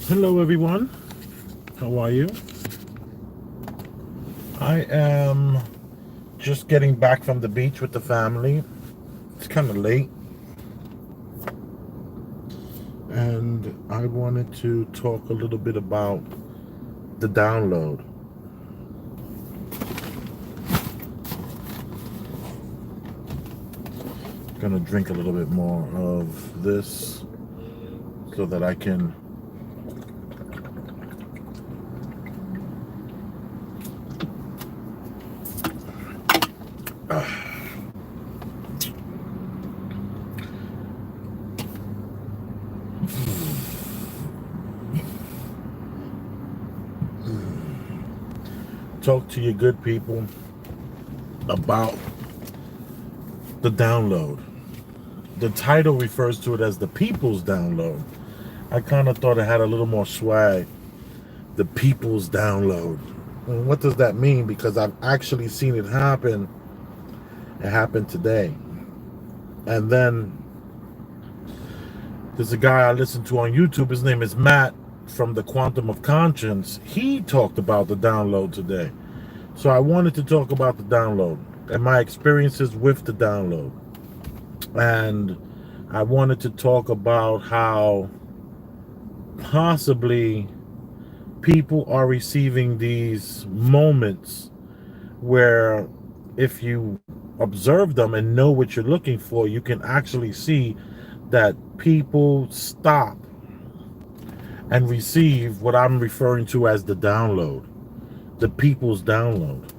Hello everyone, how are you? I am just getting back from the beach with the family. It's kind of late, and I wanted to talk a little bit about the download. I'm gonna drink a little bit more of this so that I can talk to you good people about the download. The title refers to it as the people's download. I kind of thought it had a little more swag. The people's download. And what does that mean? Because I've actually seen it happen. It happened today. And then there's a guy I listen to on YouTube. His name is Matt from the Quantum of Conscience. He talked about the download today. So I wanted to talk about the download and my experiences with the download. And I wanted to talk about how possibly people are receiving these moments where if you observe them and know what you're looking for, you can actually see that people stop and receive what I'm referring to as the download, the people's download.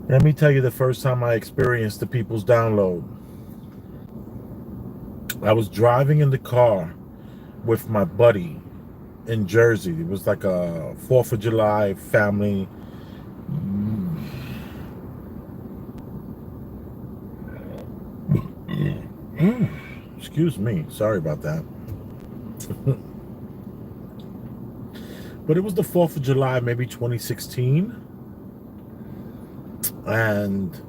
Let me tell you the first time I experienced the people's download. I was driving in the car with my buddy in Jersey. It was like a 4th of July family. Excuse me. Sorry about that. But it was the 4th of July, maybe 2016. And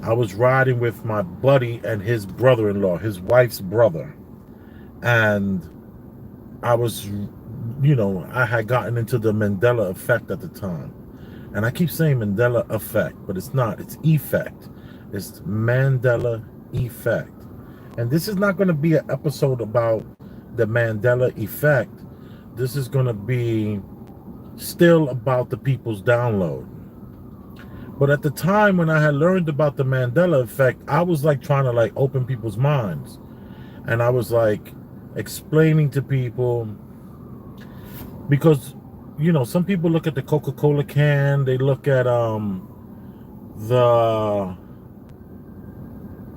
I was riding with my buddy and his brother-in-law, his wife's brother. And I was, I had gotten into the Mandela effect at the time. And I keep saying Mandela effect, but it's not. It's effect. It's Mandela effect. And this is not going to be an episode about the Mandela effect. This is going to be still about the people's download. But at the time when I had learned about the Mandela effect, I was like trying to like open people's minds. And I was like explaining to people, because some people look at the Coca-Cola can, they look at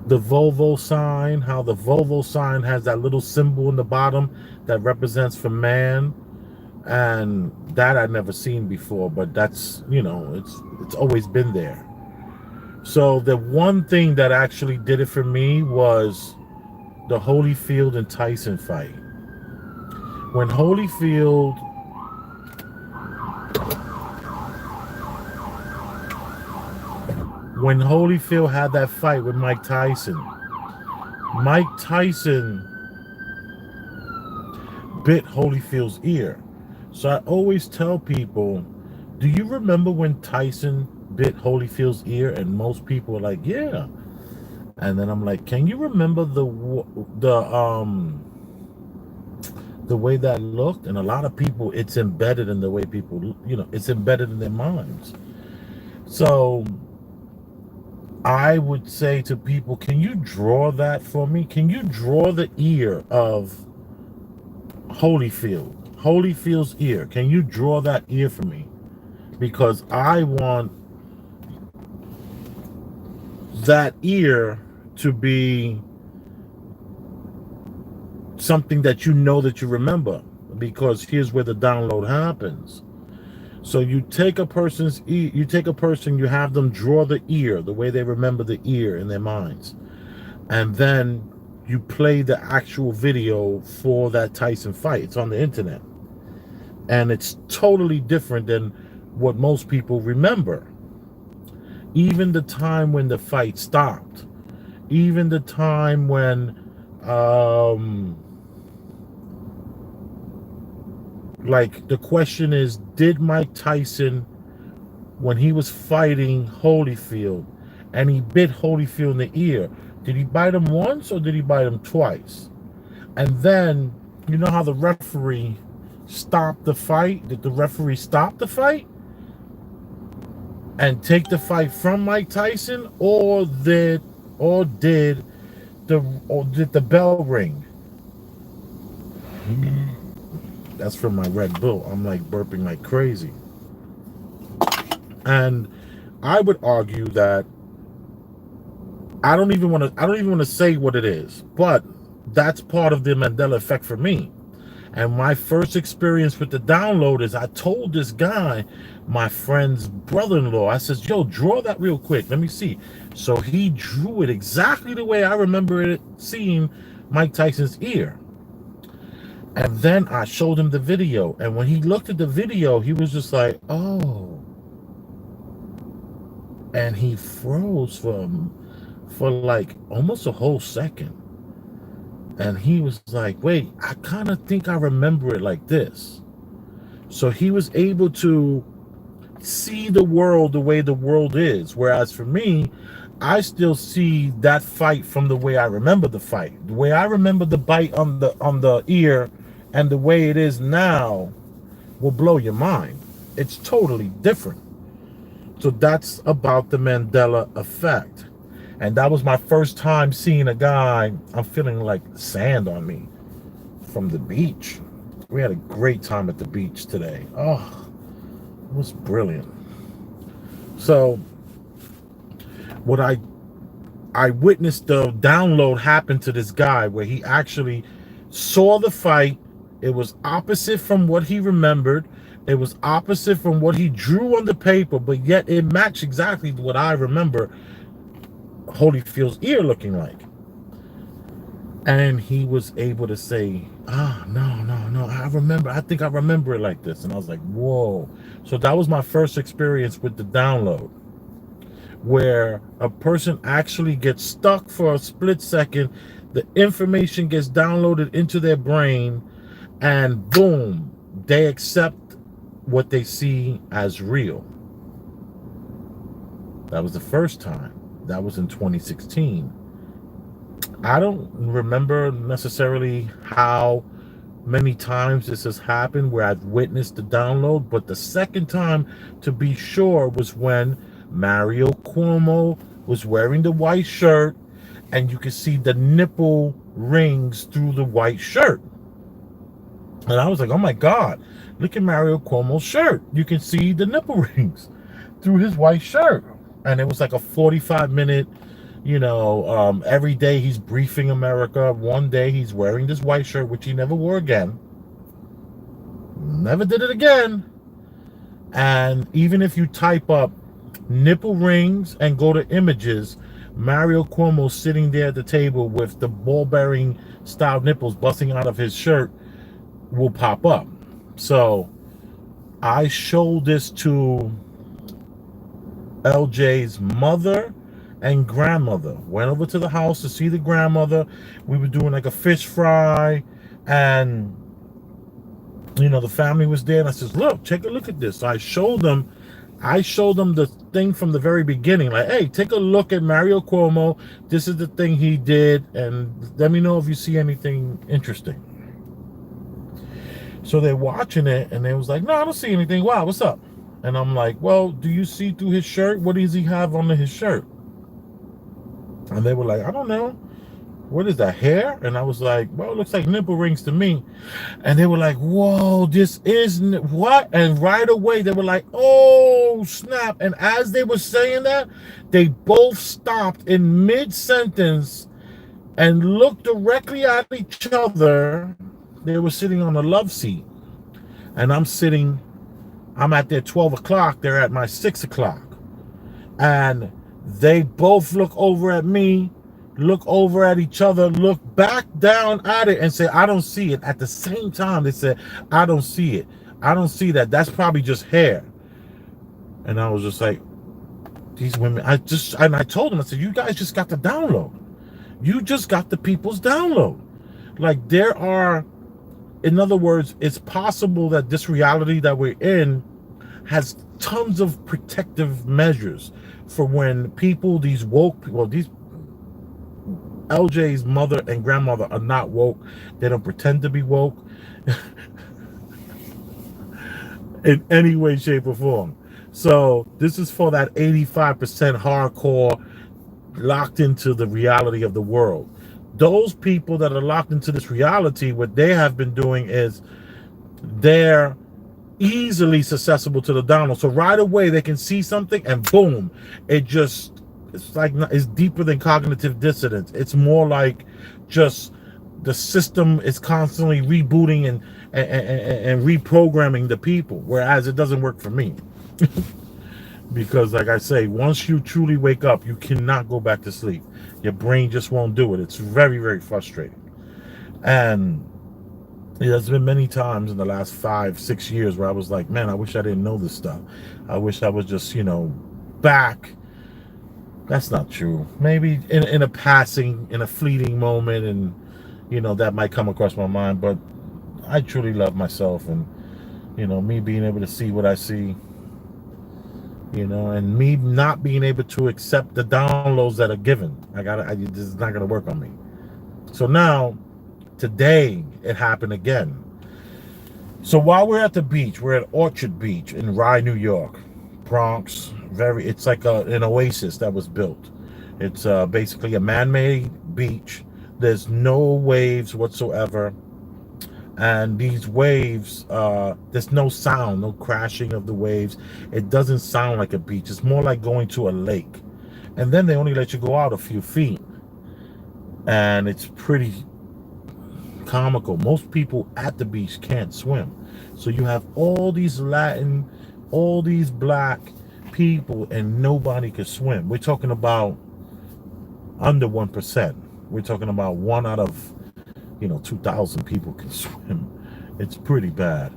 the Volvo sign, how the Volvo sign has that little symbol in the bottom that represents for man, and that I'd never seen before, but that's, it's always been there. So the one thing that actually did it for me was the Holyfield and Tyson fight. When Holyfield had that fight with Mike Tyson bit Holyfield's ear. So I always tell people, do you remember when Tyson bit Holyfield's ear? And most people are like, yeah. And then I'm like, can you remember the way that looked? And a lot of people, it's embedded in the way people, it's embedded in their minds. So I would say to people, can you draw that for me? Can you draw the ear of Holyfield's ear? Can you draw that ear for me? Because I want that ear to be something that that you remember, because here's where the download happens. So you take a person's ear, you have them draw the ear the way they remember the ear in their minds, and then you play the actual video for that Tyson fight. It's on the internet, and it's totally different than what most people remember. Even the time when the fight stopped, even the time when Like, the question is, did Mike Tyson, when he was fighting Holyfield and he bit Holyfield in the ear, did he bite him once or did he bite him twice? And then, you know how the referee stopped the fight? Did the referee stop the fight and take the fight from Mike Tyson, or did the bell ring? That's from my Red Bull. I'm like burping like crazy. And I would argue that I don't even want to say what it is, but that's part of the Mandela effect for me. And my first experience with the download is I told this guy, my friend's brother-in-law, I says, yo, draw that real quick. Let me see. So he drew it exactly the way I remember it seeing Mike Tyson's ear. And then I showed him the video. And when he looked at the video, he was just like, oh. And he froze for like almost a whole second. And he was like, wait, I kind of think I remember it like this. So he was able to see the world the way the world is. Whereas for me, I still see that fight from the way I remember the fight. The way I remember the bite on the ear and the way it is now will blow your mind. It's totally different. So that's about the Mandela effect. And that was my first time seeing a guy. I'm feeling like sand on me from the beach. We had a great time at the beach today. Oh, it was brilliant. So what I witnessed the download happen to this guy where he actually saw the fight. It was opposite from what he remembered. It was opposite from what he drew on the paper, but yet it matched exactly what I remember Holyfield's ear looking like. And he was able to say, no, I think I remember it like this. And I was like, whoa. So that was my first experience with the download, where a person actually gets stuck for a split second, the information gets downloaded into their brain, and boom, they accept what they see as real. That was the first time. That was in 2016. I don't remember necessarily how many times this has happened where I've witnessed the download, but the second time, to be sure, was when Mario Cuomo was wearing the white shirt and you could see the nipple rings through the white shirt. And I was like, oh my God, look at Mario Cuomo's shirt. You can see the nipple rings through his white shirt. And it was like a 45-minute, every day he's briefing America. One day he's wearing this white shirt, which he never wore again. Never did it again. And even if you type up nipple rings and go to images, Mario Cuomo sitting there at the table with the ball-bearing style nipples busting out of his shirt will pop up. So I showed this to LJ's mother and grandmother. Went over to the house to see the grandmother. We were doing like a fish fry, and the family was there, and I says, look, take a look at this. So I showed them the thing from the very beginning, like, hey, take a look at Mario Cuomo. This is the thing he did, and let me know if you see anything interesting. So they're watching it, and they was like, no, I don't see anything. Wow, what's up? And I'm like, well, do you see through his shirt? What does he have under his shirt? And they were like, I don't know. What is that, hair? And I was like, well, it looks like nipple rings to me. And they were like, whoa, this isn't what? And right away, they were like, oh, snap. And as they were saying that, they both stopped in mid-sentence and looked directly at each other. They were sitting on a love seat. And I'm at their 12 o'clock. They're at my 6 o'clock. And they both look over at me, look over at each other, look back down at it and say, I don't see it. At the same time, they said, I don't see it. I don't see that. That's probably just hair. And I was just like, these women, I told them, I said, you guys just got the download. You just got the people's download. Like, there are In other words, it's possible that this reality that we're in has tons of protective measures for when people, these woke people, these LJ's mother and grandmother are not woke. They don't pretend to be woke in any way, shape, or form. So this is for that 85% hardcore, locked into the reality of the world. Those people that are locked into this reality, what they have been doing is they're easily susceptible to the download. So right away they can see something and boom, it's like, it's deeper than cognitive dissonance. It's more like just the system is constantly rebooting and reprogramming the people, whereas it doesn't work for me. Because like I say, once you truly wake up, you cannot go back to sleep. Your brain just won't do it. It's very, very frustrating. And there's been many times in the last 5-6 years where I was like, man, I wish I didn't know this stuff. I wish I was just, back. That's not true. Maybe in a passing, in a fleeting moment, and that might come across my mind. But I truly love myself, and me being able to see what I see, and me not being able to accept the downloads that are given. This is not gonna work on me. So now, today, it happened again. So while we're at the beach, we're at Orchard Beach in Rye, New York, Bronx. It's like an oasis that was built. It's basically a man-made beach. There's no waves whatsoever. And these waves, there's no sound, no crashing of the waves. It doesn't sound like a beach. It's more like going to a lake. And then they only let you go out a few feet. And it's pretty comical. Most people at the beach can't swim. So you have all these Latin, all these black people, and nobody can swim. We're talking about under 1%. We're talking about 1 out of 2,000 people can swim. It's pretty bad.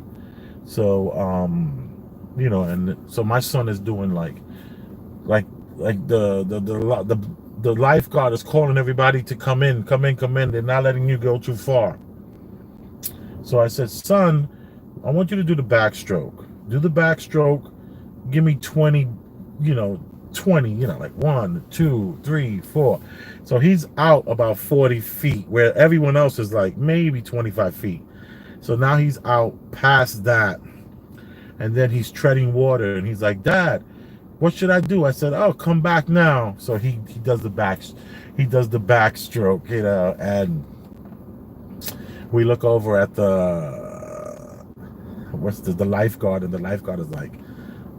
So and so my son is doing like the lifeguard is calling everybody to come in. They're not letting you go too far. So I said, son, I want you to do the backstroke. Do the backstroke. Give me 20, 20, like 1, 2, 3, 4. So he's out about 40 feet, where everyone else is like maybe 25 feet. So now he's out past that. And then he's treading water, and he's like, Dad, what should I do? I said, oh, come back now. So he does the backstroke, and we look over at the lifeguard, and the lifeguard is like,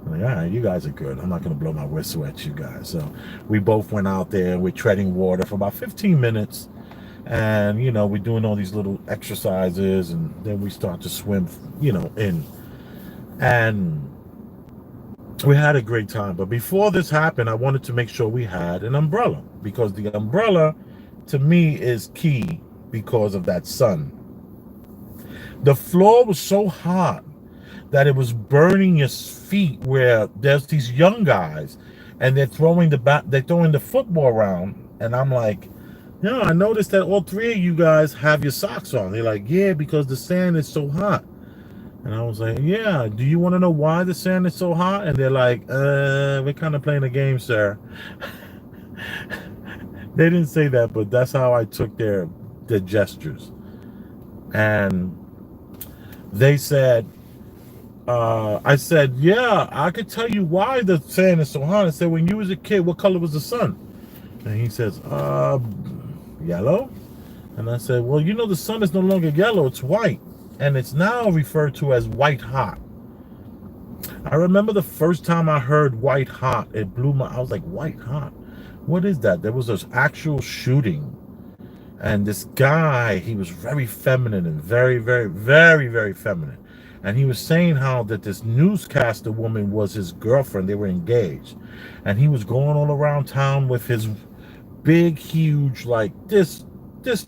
all right, you guys are good. I'm not going to blow my whistle at you guys. So we both went out there, and we're treading water for about 15 minutes. And, we're doing all these little exercises, and then we start to swim, in. And we had a great time. But before this happened, I wanted to make sure we had an umbrella, because the umbrella, to me, is key because of that sun. The floor was so hot that it was burning your feet, where there's these young guys and they're throwing the football around, and I'm like, I noticed that all 3 of you guys have your socks on. They're like, yeah, because the sand is so hot. And I was like, yeah, do you want to know why the sand is so hot? And they're like, we're kind of playing a game, sir. They didn't say that, but that's how I took their gestures. And they said, I said, yeah, I could tell you why the sand is so hot. I said, when you was a kid, what color was the sun? And he says, yellow. And I said, well, the sun is no longer yellow, it's white. And it's now referred to as white hot. I remember the first time I heard white hot, I was like, white hot? What is that? There was this actual shooting. And this guy, he was very feminine and very, very, very, very feminine. And he was saying how that this newscaster woman was his girlfriend. They were engaged. And he was going all around town with his big, huge, like this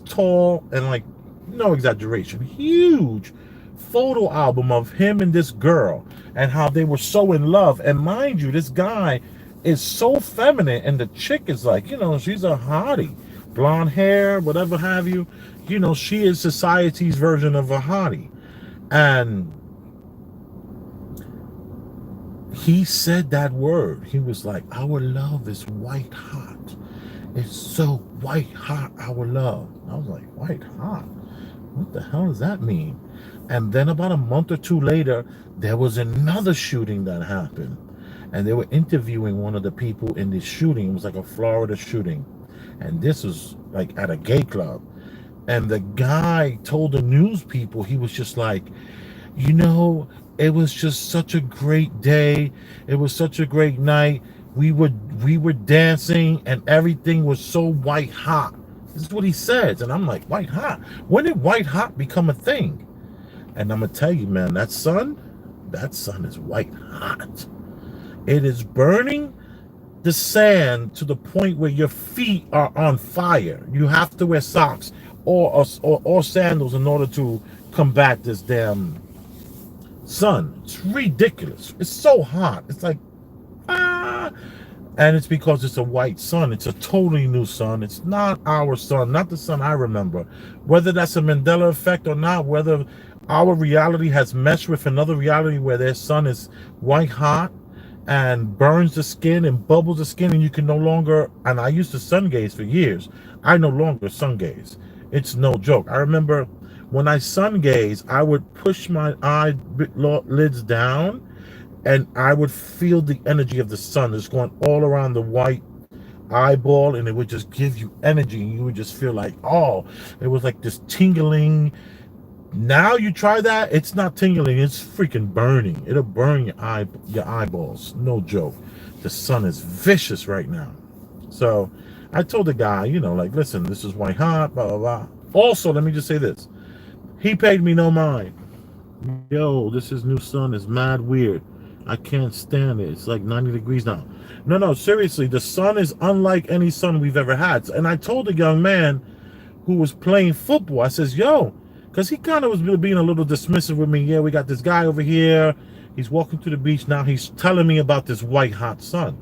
tall, and like, no exaggeration, huge photo album of him and this girl, and how they were so in love. And mind you, this guy is so feminine, and the chick is like, she's a hottie. blonde hair, whatever have you. You know, she is society's version of a hottie. And he said that word. He was like, our love is white hot. It's so white hot, our love. I was like, white hot? What the hell does that mean? And then about a month or two later, there was another shooting that happened. And they were interviewing one of the people in this shooting. It was like a Florida shooting. And this was like at a gay club. And the guy told the news people, he was just like, you know, it was just such a great day. It was such a great night. We were dancing and everything was so white hot. This is what he says. And I'm like, white hot? When did white hot become a thing? And I'm gonna tell you, man, that sun is white hot. It is burning the sand to the point where your feet are on fire. You have to wear socks or sandals in order to combat this damn sun. It's ridiculous. It's so hot. It's like, and it's because it's a white sun. It's a totally new sun. It's not our sun, not the sun I remember. Whether that's a Mandela effect or not, whether our reality has meshed with another reality where their sun is white hot and burns the skin and bubbles the skin, and you can no longer, and I used to sun gaze for years. I no longer sun gaze. It's no joke. I remember when I sun gaze, I would push my eyelids down and I would feel the energy of the sun just going all around the white eyeball, and it would just give you energy, and you would just feel like, oh, it was like this tingling. Now you try that, it's not tingling, it's freaking burning. It'll burn your eyeballs. No joke. The sun is vicious right now. So I told the guy, you know, like, listen, this is white hot, blah, blah, blah. Also, let me just say this. He paid me no mind. Yo, this is new sun is mad weird. I can't stand it. It's like 90 degrees now. No, seriously, the sun is unlike any sun we've ever had. And I told the young man who was playing football, I says, yo, because he kind of was being a little dismissive with me. Yeah, we got this guy over here. He's walking to the beach now. He's telling me about this white hot sun.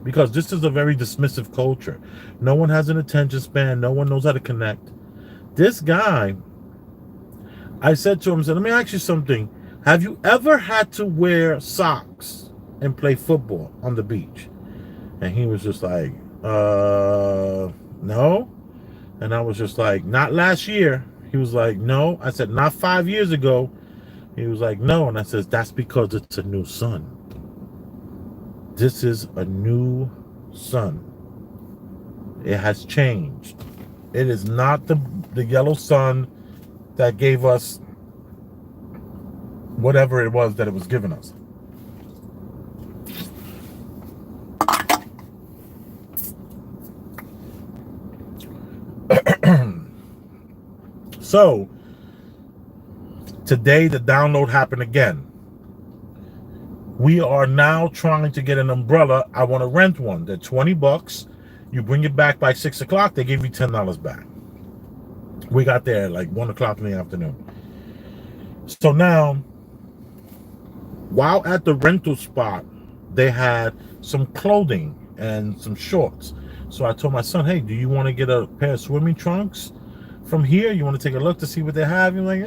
Because this is a very dismissive culture. No one has an attention span. No one knows how to connect. This guy, I said to him, I said, let me ask you something. Have you ever had to wear socks and play football on the beach? And he was just like, no. And I was just like, not last year. He was like, no. I said, not 5 years ago. He was like, no. And I said, that's because it's a new sun. This is a new sun. It has changed. It is not the yellow sun that gave us whatever it was that it was giving us. So today the download happened again. We are now trying to get an umbrella. I want to rent one. They're $20. You bring it back by 6 o'clock, they give you $10 back. We got there at like 1 o'clock in the afternoon. So now, while at the rental spot, they had some clothing and some shorts. So I told my son, hey, do you want to get a pair of swimming trunks from here? You want to take a look to see what they have? You're like,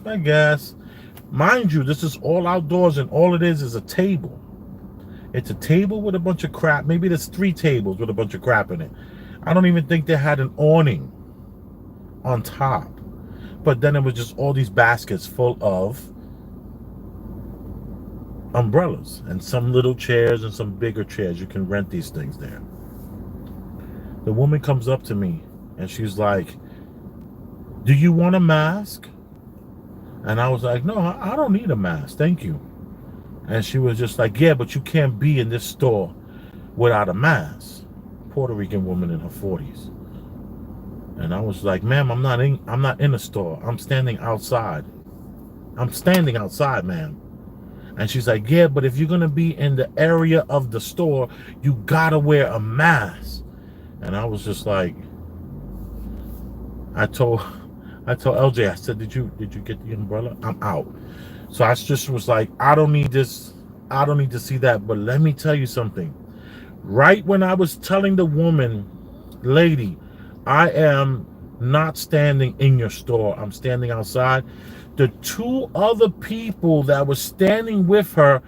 I guess. Mind you, this is all outdoors, and all it is a table. It's a table with a bunch of crap. Maybe there's 3 tables with a bunch of crap in it. I don't even think they had an awning on top. But then it was just all these baskets full of umbrellas and some little chairs and some bigger chairs. You can rent these things there. The woman comes up to me and she's like, do you want a mask? And I was like, no, I don't need a mask. Thank you. And she was just like, yeah, but you can't be in this store without a mask. Puerto Rican woman in her 40s. And I was like, ma'am, I'm not in a store. I'm standing outside. I'm standing outside, ma'am. And she's like, yeah, but if you're going to be in the area of the store, you got to wear a mask. And I was just like, I told LJ, I said, did you get the umbrella? I'm out. So I just was like, I don't need this. I don't need to see that. But let me tell you something. Right when I was telling the woman, lady, I am not standing in your store. I'm standing outside. The two other people that were standing with her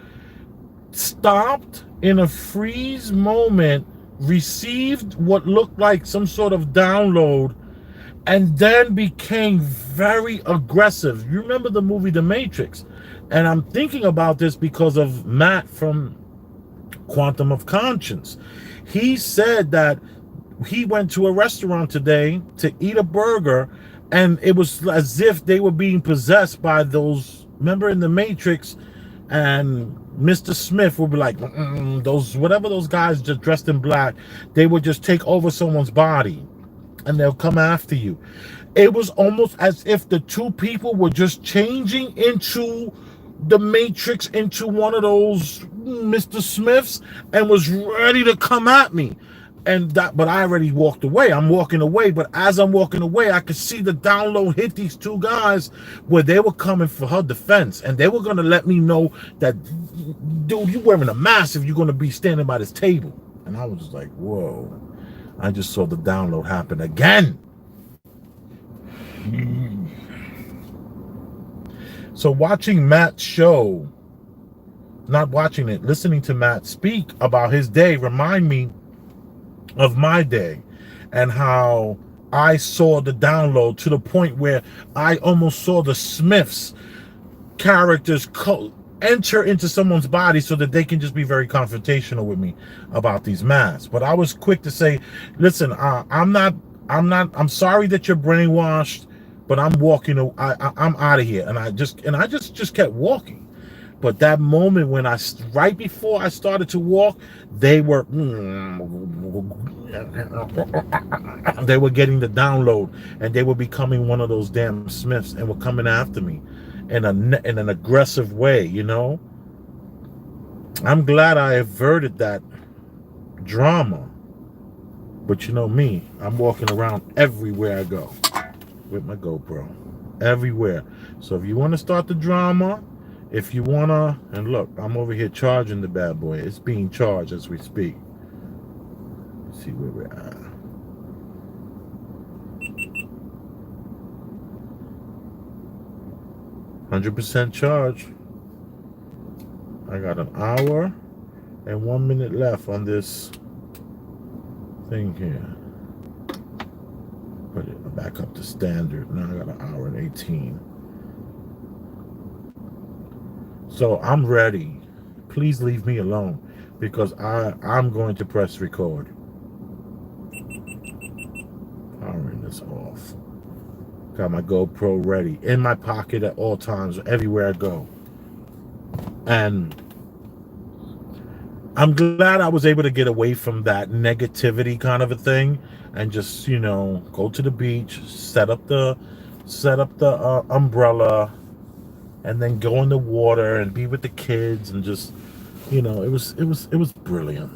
stopped in a freeze moment, received what looked like some sort of download, and then became very aggressive. You remember the movie The Matrix? And I'm thinking about this because of Matt from Quantum of Conscience. He said that he went to a restaurant today to eat a burger, and it was as if they were being possessed by those, remember in The Matrix, and Mr. Smith would be like, those, whatever those guys just dressed in black, they would just take over someone's body and they'll come after you. It was almost as if the two people were just changing into the Matrix, into one of those Mr. Smiths, and was ready to come at me. And that, but I already walked away. I'm walking away, but as I'm walking away, I could see the download hit these two guys where they were coming for her defense, and they were going to let me know that, dude, you're wearing a mask if you're going to be standing by this table. And I was just like, whoa. I just saw the download happen again. So watching Matt's show, not watching it, listening to Matt speak about his day, remind me of my day and how I saw the download to the point where I almost saw the Smiths characters enter into someone's body so that they can just be very confrontational with me about these masks. But I was quick to say, listen, I'm sorry that you're brainwashed, but I'm walking, I'm out of here. And I just kept walking. But that moment when right before I started to walk, they were getting the download, and they were becoming one of those damn Smiths and were coming after me in an aggressive way, you know. I'm glad I averted that drama. But you know me, I'm walking around everywhere I go with my GoPro. Everywhere. So if you want to start the drama, if you want to, and look, I'm over here charging the bad boy. It's being charged as we speak. Let's see where we're at. %100 charge. I got an hour and 1 minute left on this thing here. Put it back up to standard. Now I got an hour and 18. So I'm ready. Please leave me alone, because I'm going to press record. Powering this off. Got my GoPro ready in my pocket at all times, everywhere I go. And I'm glad I was able to get away from that negativity kind of a thing and just, you know, go to the beach, set up the umbrella, and then go in the water and be with the kids, and just, you know, it was brilliant.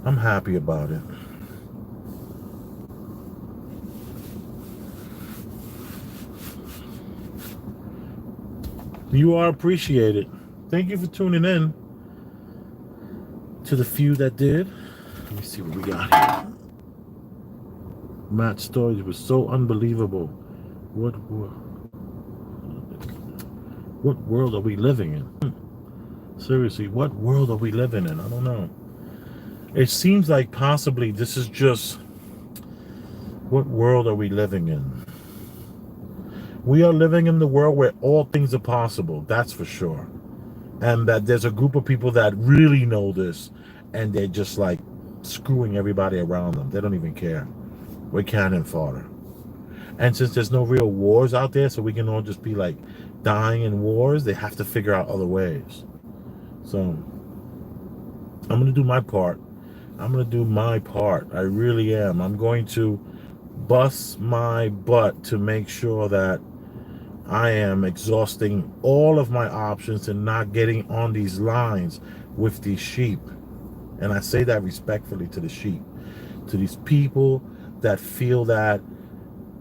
I'm happy about it. You are appreciated. Thank you for tuning in. To the few that did. Let me see what we got here. Matt's stories were so unbelievable. What world are we living in? Seriously, what world are we living in? I don't know. It seems like possibly this is just, what world are we living in? We are living in the world where all things are possible, that's for sure. And that there's a group of people that really know this, and they're just like screwing everybody around them. They don't even care. We're cannon fodder. And since there's no real wars out there, so we can all just be like dying in wars, they have to figure out other ways. So I'm going to do my part. I'm going to do my part. I really am. I'm going to bust my butt to make sure that I am exhausting all of my options and not getting on these lines with these sheep. And I say that respectfully to the sheep, to these people that feel that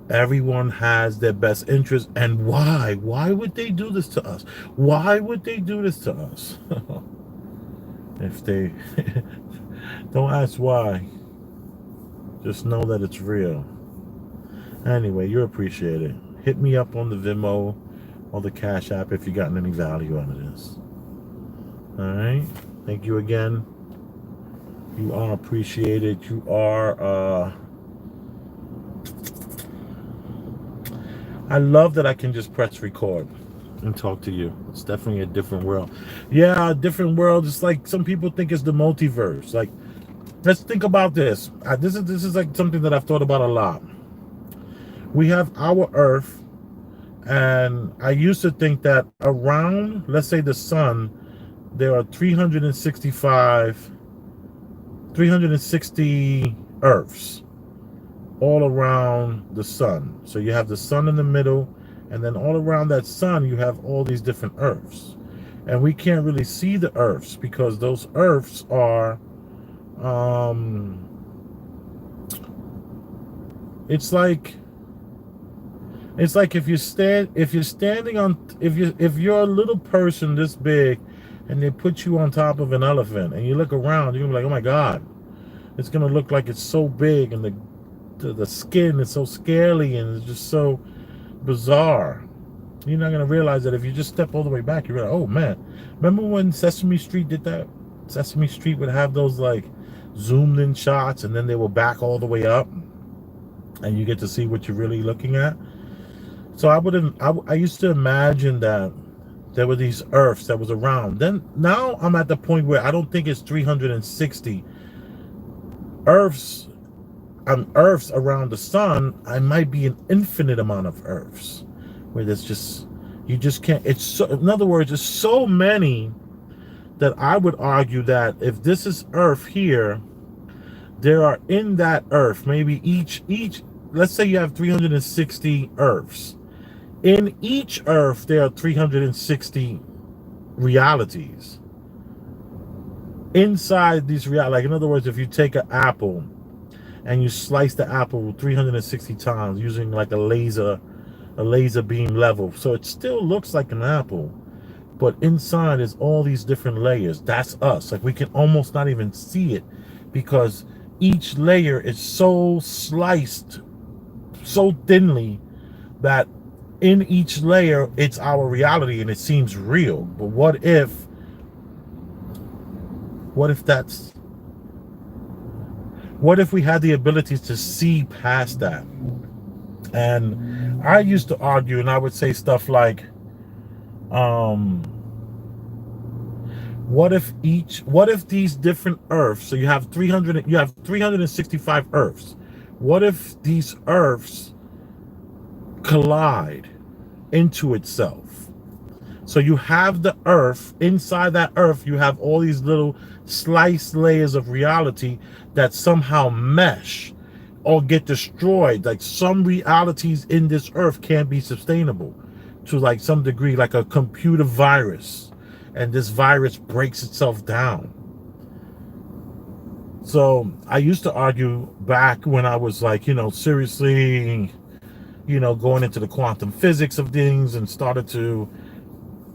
everyone has their best interest. And why? Why would they do this to us? Why would they do this to us? If they don't ask why. Just know that it's real. Anyway, you appreciate it. Hit me up on the Venmo or the Cash App if you gotten any value out of this. All right. Thank you again. You are appreciated. You are. I love that I can just press record and talk to you. It's definitely a different world. Yeah, a different world. It's like some people think it's the multiverse. Like, let's think about this. This is like something that I've thought about a lot. We have our Earth, and I used to think that around, let's say, the sun, there are 360 Earths all around the sun. So you have the sun in the middle, and then all around that sun you have all these different Earths, and we can't really see the Earths because those Earths are it's like if you're a little person this big and they put you on top of an elephant and you look around, you're gonna be like, oh my God, it's gonna look like it's so big, and the skin is so scaly and it's just so bizarre. You're not gonna realize that if you just step all the way back, you're like, oh man. Remember when Sesame Street did that? Sesame Street would have those like zoomed in shots, and then they will back all the way up, and you get to see what you're really looking at. So I used to imagine that there were these Earths that was around. Then now I'm at the point where I don't think it's 360 Earths. Earths around the sun. I might be an infinite amount of Earths, where there's just, you just can't. It's so, in other words, there's so many that I would argue that if this is Earth here, there are in that Earth maybe each. Let's say you have 360 Earths. In each Earth, there are 360 realities. Inside these realities, like in other words, if you take an apple and you slice the apple 360 times using like a laser beam level, so it still looks like an apple, but inside is all these different layers. That's us. Like we can almost not even see it because each layer is so sliced so thinly that in each layer it's our reality and it seems real. But what if we had the ability to see past that? And I used to argue, and I would say stuff like, what if these different Earths, so you have 365 Earths. What if these Earths collide into itself? So you have the Earth, inside that Earth you have all these little sliced layers of reality that somehow mesh or get destroyed. Like some realities in this Earth can't be sustainable to like some degree, like a computer virus, and this virus breaks itself down. So I used to argue back when I was like, seriously, going into the quantum physics of things, and started to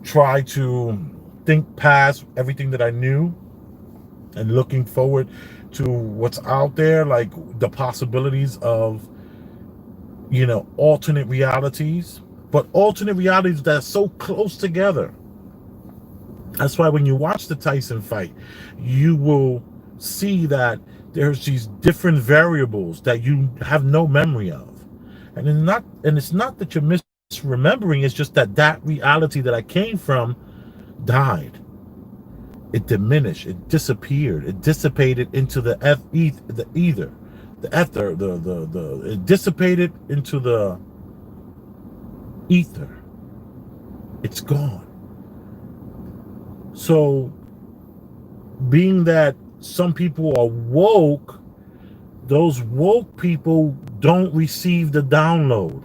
try to think past everything that I knew and looking forward to what's out there, like the possibilities of, alternate realities, but alternate realities that are so close together. That's why when you watch the Tyson fight, you will see that there's these different variables that you have no memory of. And it's not that you're misremembering, it's just that reality that I came from died. It diminished, it disappeared, it dissipated into the ether. It dissipated into the ether. It's gone. So being that some people are woke, those woke people don't receive the download.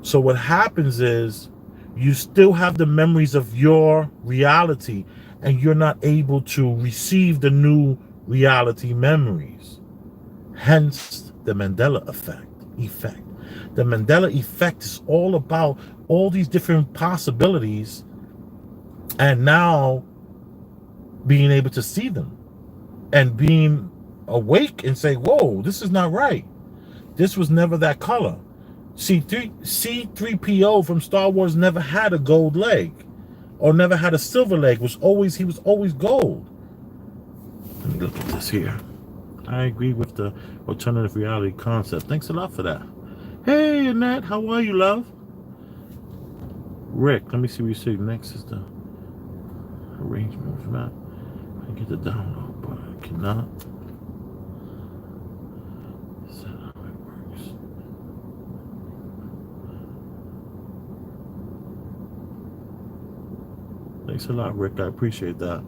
So what happens is you still have the memories of your reality, and you're not able to receive the new reality memories. Hence the Mandela effect. The Mandela effect is all about all these different possibilities, and now being able to see them and being awake and say, whoa, this is not right. This was never that color. C3PO from Star Wars never had a gold leg, or never had a silver leg. He was always gold. Let me look at this here. I agree with the alternative reality concept. Thanks a lot for that. Hey, Annette, how are you, love? Rick, let me see what you say. Next is the arrangement for that. I can get the download, but I cannot. Is that how it works? Thanks a lot, Rick. I appreciate that.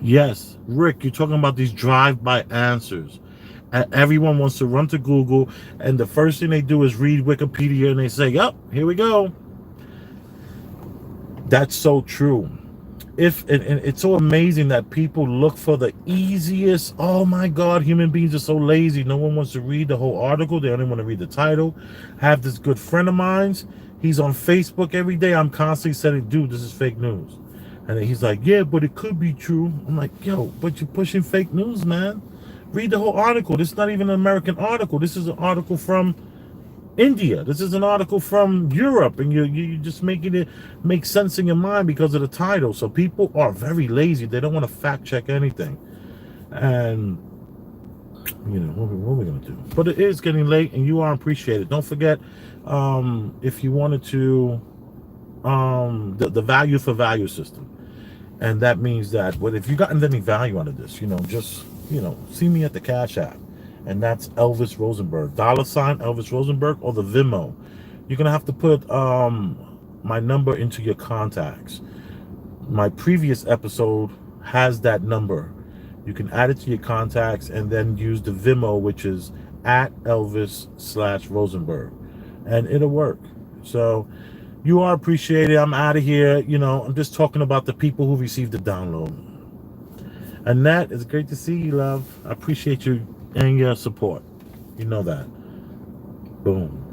Yes, Rick, you're talking about these drive-by answers. And everyone wants to run to Google, and the first thing they do is read Wikipedia, and they say, yep, here we go. That's so true. And it's so amazing that people look for the easiest. Oh my God, human beings are so lazy. No one wants to read the whole article. They only want to read the title. I have this good friend of mine. He's on Facebook every day. I'm constantly saying, dude, this is fake news. And then he's like, yeah, but it could be true. I'm like, yo, but you're pushing fake news, man. Read the whole article. This is not even an American article. This is an article from India. This is an article from Europe, and you're just making it make sense in your mind because of the title. So people are very lazy. They don't want to fact check anything. And you know, what are we gonna do? But it is getting late, and you are appreciated. Don't forget, if you wanted to, the value for value system. And that means that, well, if you gotten any value out of this, just, see me at the Cash App. And that's Elvis Rosenberg. $ Elvis Rosenberg, or the Venmo. You're going to have to put my number into your contacts. My previous episode has that number. You can add it to your contacts and then use the Venmo, which is at Elvis/Rosenberg. And it'll work. So you are appreciated. I'm out of here. I'm just talking about the people who received the download. Annette, it's great to see you, love. I appreciate you and your support. You know that. Boom.